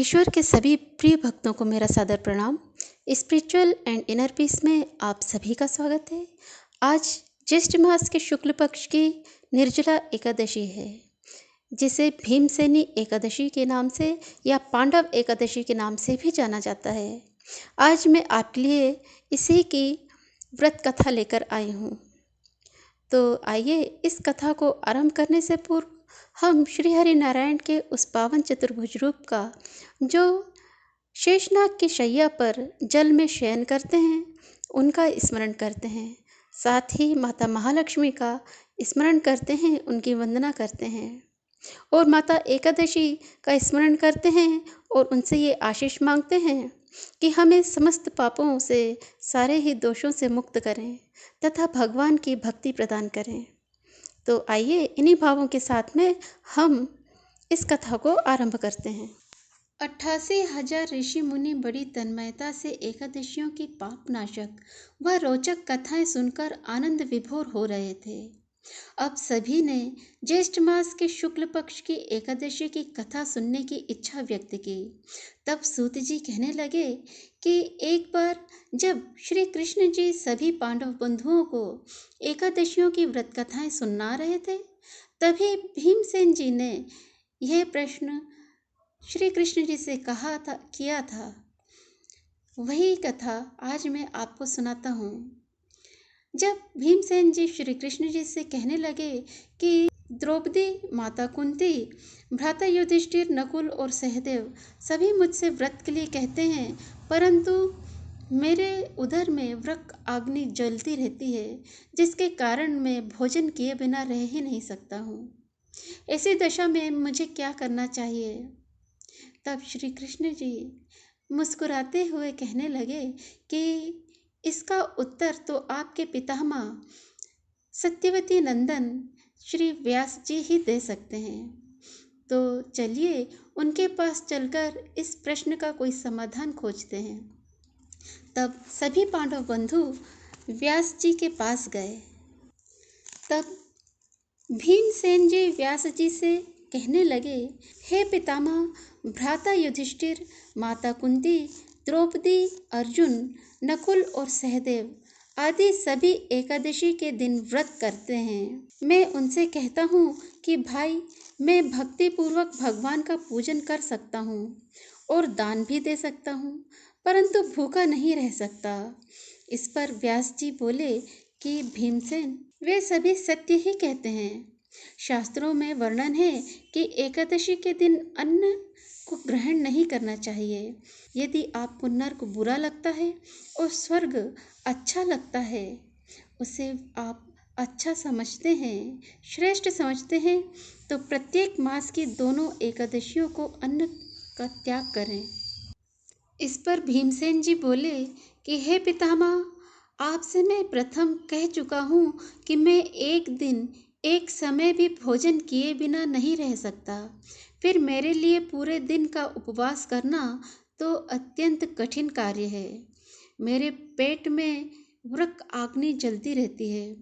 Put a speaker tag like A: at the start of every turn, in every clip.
A: ईश्वर के सभी प्रिय भक्तों को मेरा सादर प्रणाम। स्पिरिचुअल एंड इनर पीस में आप सभी का स्वागत है। आज ज्येष्ठ मास के शुक्ल पक्ष की निर्जला एकादशी है, जिसे भीमसेनी एकादशी के नाम से या पांडव एकादशी के नाम से भी जाना जाता है। आज मैं आपके लिए इसी की व्रत कथा लेकर आई हूँ। तो आइए इस कथा को आरंभ करने से पूर्व हम श्री हरि नारायण के उस पावन चतुर्भुज रूप का, जो शेषनाग की शैया पर जल में शयन करते हैं, उनका स्मरण करते हैं। साथ ही माता महालक्ष्मी का स्मरण करते हैं, उनकी वंदना करते हैं और माता एकादशी का स्मरण करते हैं और उनसे ये आशीष मांगते हैं कि हमें समस्त पापों से, सारे ही दोषों से मुक्त करें तथा भगवान की भक्ति प्रदान करें। तो आइए इन्हीं भावों के साथ में हम इस कथा को आरंभ करते हैं। 88,000 ऋषि मुनि बड़ी तन्मयता से एकादशियों की पापनाशक व रोचक कथाएं सुनकर आनंद विभोर हो रहे थे। अब सभी ने ज्येष्ठ मास के शुक्ल पक्ष की एकादशी की कथा सुनने की इच्छा व्यक्त की। तब सूत जी कहने लगे कि एक बार जब श्री कृष्ण जी सभी पांडव बंधुओं को एकादशियों की व्रत कथाएं सुना रहे थे, तभी भीमसेन जी ने यह प्रश्न श्री कृष्ण जी से किया था। वही कथा आज मैं आपको सुनाता हूँ। जब भीमसेन जी श्री कृष्ण जी से कहने लगे कि द्रौपदी, माता कुंती, भ्राता युधिष्ठिर, नकुल और सहदेव सभी मुझसे व्रत के लिए कहते हैं, परंतु मेरे उदर में व्रक अग्नि जलती रहती है, जिसके कारण मैं भोजन किए बिना रह ही नहीं सकता हूँ। ऐसी दशा में मुझे क्या करना चाहिए? तब श्री कृष्ण जी मुस्कुराते हुए कहने लगे कि इसका उत्तर तो आपके पितामह सत्यवती नंदन श्री व्यास जी ही दे सकते हैं। तो चलिए उनके पास चलकर इस प्रश्न का कोई समाधान खोजते हैं। तब सभी पांडव बंधु व्यास जी के पास गए। तब भीमसेन जी व्यास जी से कहने लगे, हे पितामह, भ्राता युधिष्ठिर, माता कुंती, द्रौपदी, अर्जुन, नकुल और सहदेव आदि सभी एकादशी के दिन व्रत करते हैं। मैं उनसे कहता हूँ कि भाई, मैं भक्ति पूर्वक भगवान का पूजन कर सकता हूँ और दान भी दे सकता हूँ, परंतु भूखा नहीं रह सकता। इस पर व्यास जी बोले कि भीमसेन, वे सभी सत्य ही कहते हैं। शास्त्रों में वर्णन है कि एकादशी के दिन अन्न को ग्रहण नहीं करना चाहिए। यदि आपको नर्क बुरा लगता है और स्वर्ग अच्छा लगता है, उसे आप अच्छा समझते हैं, श्रेष्ठ समझते हैं, तो प्रत्येक मास की दोनों एकादशियों को अन्न का त्याग करें। इस पर भीमसेन जी बोले कि हे पितामह, आपसे मैं प्रथम कह चुका हूँ कि मैं एक दिन एक समय भी भोजन किए बिना नहीं रह सकता। फिर मेरे लिए पूरे दिन का उपवास करना तो अत्यंत कठिन कार्य है। मेरे पेट में व्रक अग्नि जलती रहती है,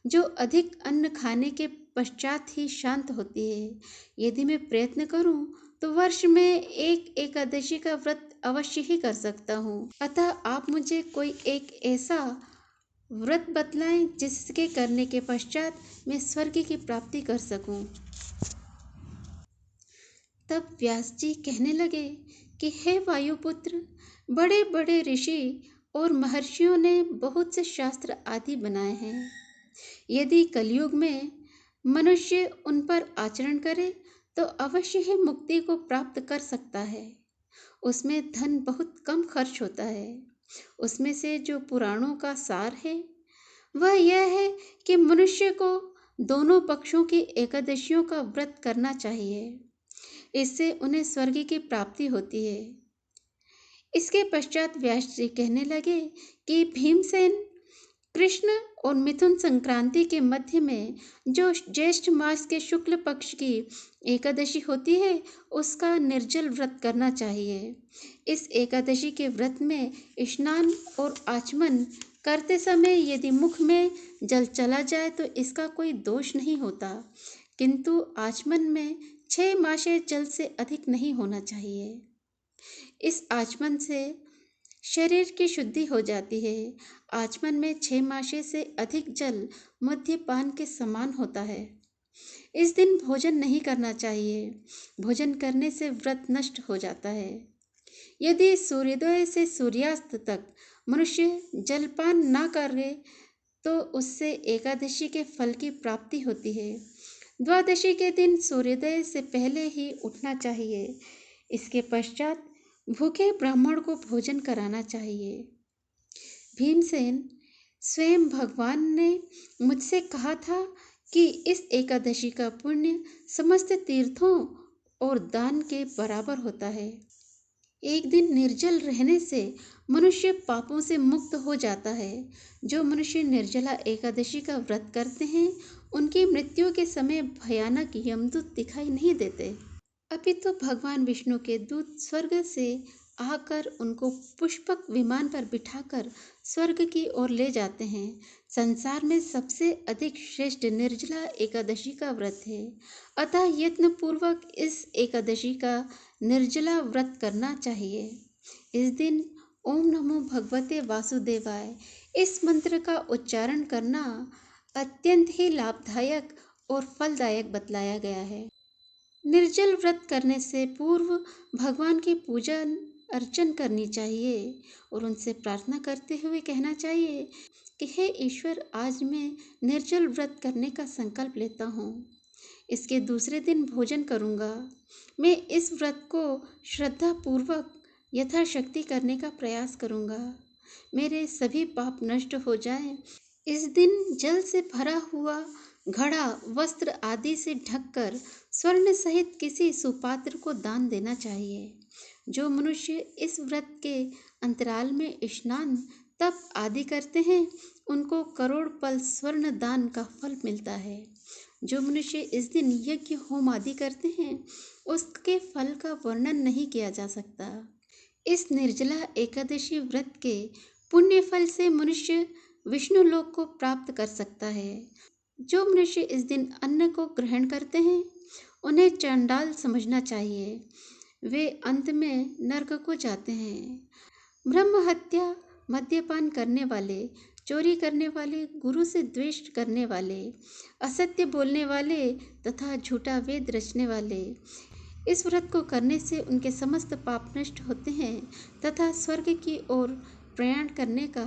A: जो अधिक अन्न खाने के पश्चात ही शांत होती है। यदि मैं प्रयत्न करूं तो वर्ष में एक एकादशी का व्रत अवश्य ही कर सकता हूँ। अतः आप मुझे कोई एक ऐसा व्रत बतलाएं जिसके करने के पश्चात मैं स्वर्ग की प्राप्ति कर सकूं। तब व्यास जी कहने लगे कि हे वायुपुत्र, बड़े बड़े ऋषि और महर्षियों ने बहुत से शास्त्र आदि बनाए हैं। यदि कलयुग में मनुष्य उन पर आचरण करे तो अवश्य ही मुक्ति को प्राप्त कर सकता है। उसमें धन बहुत कम खर्च होता है। उसमें से जो पुराणों का सार है वह यह है कि मनुष्य को दोनों पक्षों की एकादशियों का व्रत करना चाहिए। इससे उन्हें स्वर्ग की प्राप्ति होती है। इसके पश्चात व्यास जी कहने लगे कि भीमसेन, कृष्ण और मिथुन संक्रांति के मध्य में जो ज्येष्ठ मास के शुक्ल पक्ष की एकादशी होती है, उसका निर्जल व्रत करना चाहिए। इस एकादशी के व्रत में स्नान और आचमन करते समय यदि मुख में जल चला जाए तो इसका कोई दोष नहीं होता, किंतु आचमन में 6 मासे जल से अधिक नहीं होना चाहिए। इस आचमन से शरीर की शुद्धि हो जाती है। आचमन में 6 मासे से अधिक जल मद्यपान के समान होता है। इस दिन भोजन नहीं करना चाहिए। भोजन करने से व्रत नष्ट हो जाता है। यदि सूर्योदय से सूर्यास्त तक मनुष्य जलपान न करे तो उससे एकादशी के फल की प्राप्ति होती है। द्वादशी के दिन सूर्योदय से पहले ही उठना चाहिए। इसके पश्चात भूखे ब्राह्मण को भोजन कराना चाहिए। भीमसेन, स्वयं भगवान ने मुझसे कहा था कि इस एकादशी का पुण्य समस्त तीर्थों और दान के बराबर होता है। एक दिन निर्जल रहने से मनुष्य पापों से मुक्त हो जाता है। जो मनुष्य निर्जला एकादशी का व्रत करते हैं उनकी मृत्यु के समय भयानक यमदूत दिखाई नहीं देते। अभी तो भगवान विष्णु के दूत स्वर्ग से आकर उनको पुष्पक विमान पर बिठाकर स्वर्ग की ओर ले जाते हैं। संसार में सबसे अधिक श्रेष्ठ निर्जला एकादशी का व्रत है। अतः यत्न पूर्वक इस एकादशी का निर्जला व्रत करना चाहिए। इस दिन ओम नमो भगवते वासुदेवाय इस मंत्र का उच्चारण करना अत्यंत ही लाभदायक और फलदायक बतलाया गया है। निर्जल व्रत करने से पूर्व भगवान की पूजा अर्चन करनी चाहिए और उनसे प्रार्थना करते हुए कहना चाहिए कि हे ईश्वर, आज मैं निर्जल व्रत करने का संकल्प लेता हूँ। इसके दूसरे दिन भोजन करूँगा। मैं इस व्रत को श्रद्धा पूर्वक यथाशक्ति करने का प्रयास करूँगा। मेरे सभी पाप नष्ट हो जाएं। इस दिन जल से भरा हुआ घड़ा वस्त्र आदि से ढककर स्वर्ण सहित किसी सुपात्र को दान देना चाहिए। जो मनुष्य इस व्रत के अंतराल में स्नान तप आदि करते हैं उनको करोड़ पल स्वर्ण दान का फल मिलता है। जो मनुष्य इस दिन यज्ञ होम आदि करते हैं उसके फल का वर्णन नहीं किया जा सकता। इस निर्जला एकादशी व्रत के पुण्य फल से मनुष्य विष्णु लोक को प्राप्त कर सकता है। जो मनुष्य इस दिन अन्न को ग्रहण करते हैं उन्हें चंडाल समझना चाहिए। वे अंत में नरक को जाते हैं। ब्रह्म हत्या, मद्यपान करने वाले, चोरी करने वाले, गुरु से द्वेष करने वाले, असत्य बोलने वाले तथा झूठा वेद रचने वाले, इस व्रत को करने से उनके समस्त पाप नष्ट होते हैं तथा स्वर्ग की ओर प्रयाण करने का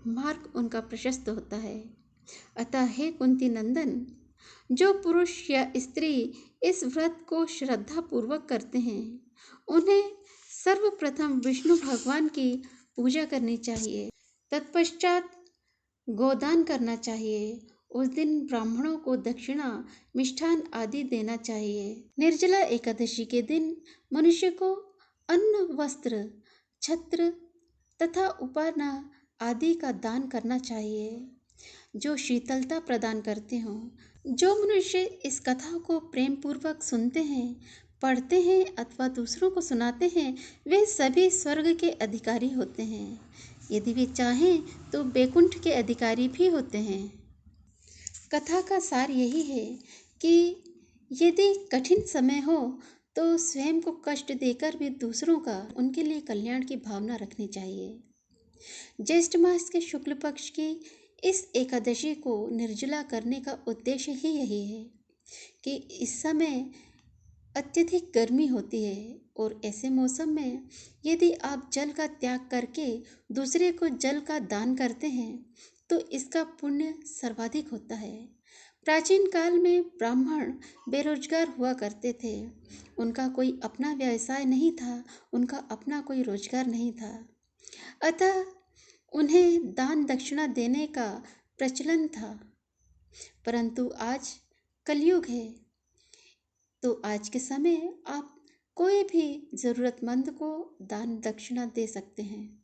A: मार्ग उनका प्रशस्त होता है। अतः हे कुंती नंदन, जो पुरुष या स्त्री इस व्रत को श्रद्धा पूर्वक करते हैं उन्हें सर्वप्रथम विष्णु भगवान की पूजा करनी चाहिए। तत्पश्चात गोदान करना चाहिए। उस दिन ब्राह्मणों को दक्षिणा, मिष्ठान आदि देना चाहिए। निर्जला एकादशी के दिन मनुष्य को अन्न, वस्त्र, छत्र तथा उपाना आदि का दान करना चाहिए जो शीतलता प्रदान करते हों। जो मनुष्य इस कथा को प्रेम पूर्वक सुनते हैं, पढ़ते हैं अथवा दूसरों को सुनाते हैं वे सभी स्वर्ग के अधिकारी होते हैं। यदि वे चाहें तो बैकुंठ के अधिकारी भी होते हैं। कथा का सार यही है कि यदि कठिन समय हो तो स्वयं को कष्ट देकर भी दूसरों का, उनके लिए कल्याण की भावना रखनी चाहिए। ज्येष्ठ मास के शुक्ल पक्ष की इस एकादशी को निर्जला करने का उद्देश्य ही यही है कि इस समय अत्यधिक गर्मी होती है और ऐसे मौसम में यदि आप जल का त्याग करके दूसरे को जल का दान करते हैं तो इसका पुण्य सर्वाधिक होता है। प्राचीन काल में ब्राह्मण बेरोजगार हुआ करते थे। उनका कोई अपना व्यवसाय नहीं था, उनका अपना कोई रोजगार नहीं था। अतः उन्हें दान दक्षिणा देने का प्रचलन था। परंतु आज कलयुग है तो आज के समय आप कोई भी ज़रूरतमंद को दान दक्षिणा दे सकते हैं।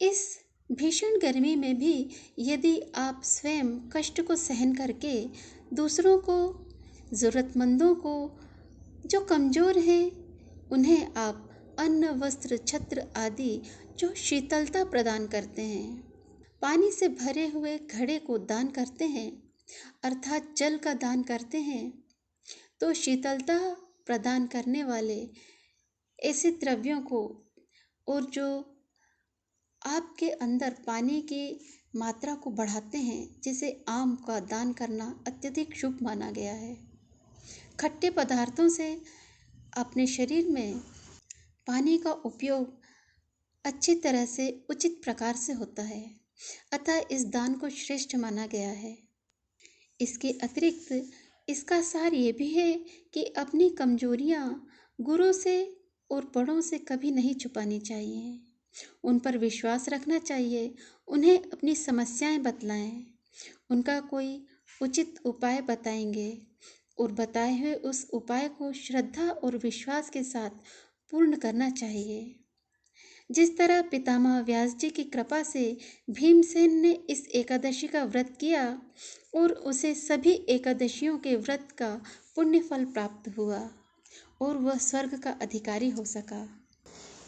A: इस भीषण गर्मी में भी यदि आप स्वयं कष्ट को सहन करके दूसरों को, ज़रूरतमंदों को, जो कमज़ोर हैं उन्हें आप अन्न, वस्त्र, छत्र आदि जो शीतलता प्रदान करते हैं, पानी से भरे हुए घड़े को दान करते हैं अर्थात जल का दान करते हैं तो शीतलता प्रदान करने वाले ऐसे द्रव्यों को और जो आपके अंदर पानी की मात्रा को बढ़ाते हैं, जैसे आम का दान करना अत्यधिक शुभ माना गया है। खट्टे पदार्थों से अपने शरीर में पानी का उपयोग अच्छी तरह से उचित प्रकार से होता है, अतः इस दान को श्रेष्ठ माना गया है। इसके अतिरिक्त इसका सार ये भी है कि अपनी कमजोरियां गुरु से और बड़ों से कभी नहीं छुपानी चाहिए। उन पर विश्वास रखना चाहिए, उन्हें अपनी समस्याएं बतलाएं, उनका कोई उचित उपाय बताएंगे और बताए हुए उस उपाय को श्रद्धा और विश्वास के साथ पूर्ण करना चाहिए। जिस तरह पितामह व्यास जी की कृपा से भीमसेन ने इस एकादशी का व्रत किया और उसे सभी एकादशियों के व्रत का पुण्य फल प्राप्त हुआ और वह स्वर्ग का अधिकारी हो सका।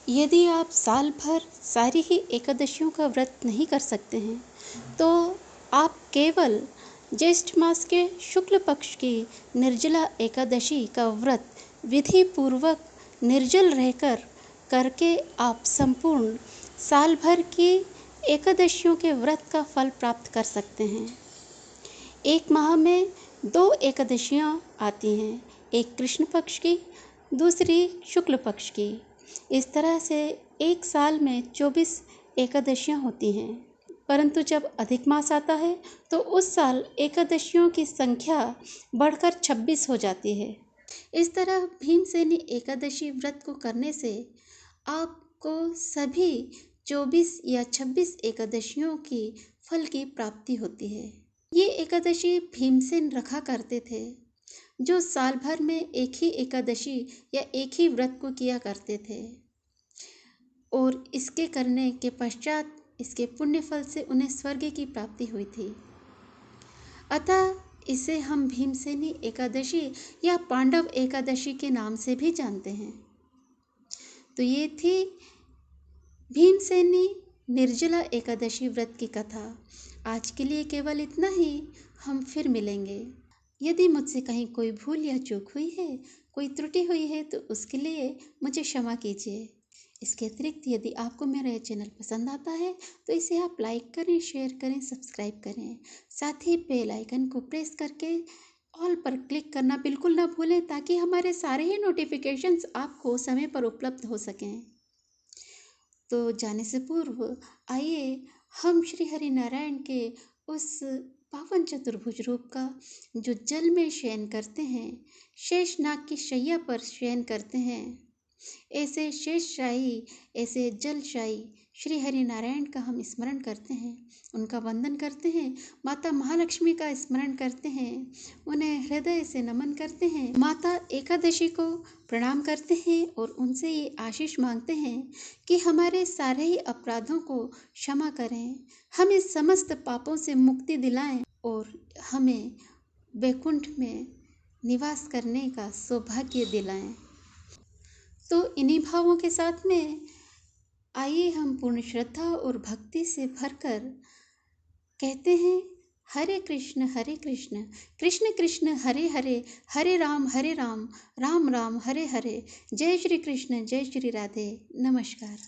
A: यदि आप साल भर सारी ही एकादशियों का व्रत नहीं कर सकते हैं तो आप केवल ज्येष्ठ मास के शुक्ल पक्ष की निर्जला एकादशी का व्रत विधि पूर्वक निर्जल रहकर करके आप संपूर्ण साल भर की एकादशियों के व्रत का फल प्राप्त कर सकते हैं। एक माह में 2 एकादशियां आती हैं, एक कृष्ण पक्ष की, दूसरी शुक्ल पक्ष की। इस तरह से एक साल में 24 एकादशियां होती हैं, परंतु जब अधिक मास आता है तो उस साल एकादशियों की संख्या बढ़कर 26 हो जाती है। इस तरह भीमसेनी एकादशी व्रत को करने से आपको सभी 24 या 26 एकादशियों की फल की प्राप्ति होती है। ये एकादशी भीमसेन रखा करते थे, जो साल भर में एक ही एकादशी या एक ही व्रत को किया करते थे और इसके करने के पश्चात इसके पुण्य फल से उन्हें स्वर्ग की प्राप्ति हुई थी। अतः इसे हम भीमसेनी एकादशी या पांडव एकादशी के नाम से भी जानते हैं। तो ये थी भीमसेनी निर्जला एकादशी व्रत की कथा। आज के लिए केवल इतना ही, हम फिर मिलेंगे। यदि मुझसे कहीं कोई भूल या चूक हुई है, कोई त्रुटि हुई है तो उसके लिए मुझे क्षमा कीजिए। इसके अतिरिक्त यदि आपको मेरा यह चैनल पसंद आता है तो इसे आप लाइक करें, शेयर करें, सब्सक्राइब करें। साथ ही बेल आइकन को प्रेस करके ऑल पर क्लिक करना बिल्कुल ना भूलें, ताकि हमारे सारे ही नोटिफिकेशंस आपको समय पर उपलब्ध हो सकें। तो जाने से पूर्व आइए हम श्री हरि नारायण के उस पावन चतुर्भुज रूप का, जो जल में शयन करते हैं, शेषनाग की शैया पर शयन करते हैं, ऐसे शेषशाही, ऐसे जलशाही श्री हरि नारायण का हम स्मरण करते हैं, उनका वंदन करते हैं, माता महालक्ष्मी का स्मरण करते हैं, उन्हें हृदय से नमन करते हैं, माता एकादशी को प्रणाम करते हैं और उनसे ये आशीष मांगते हैं कि हमारे सारे ही अपराधों को क्षमा करें, हमें समस्त पापों से मुक्ति दिलाएं और हमें वैकुंठ में निवास करने का सौभाग्य दिलाएं। तो इन्हीं भावों के साथ में आइए हम पूर्ण श्रद्धा और भक्ति से भरकर कहते हैं, हरे कृष्ण कृष्ण कृष्ण हरे हरे, हरे राम राम राम हरे हरे। जय श्री कृष्ण, जय श्री राधे। नमस्कार।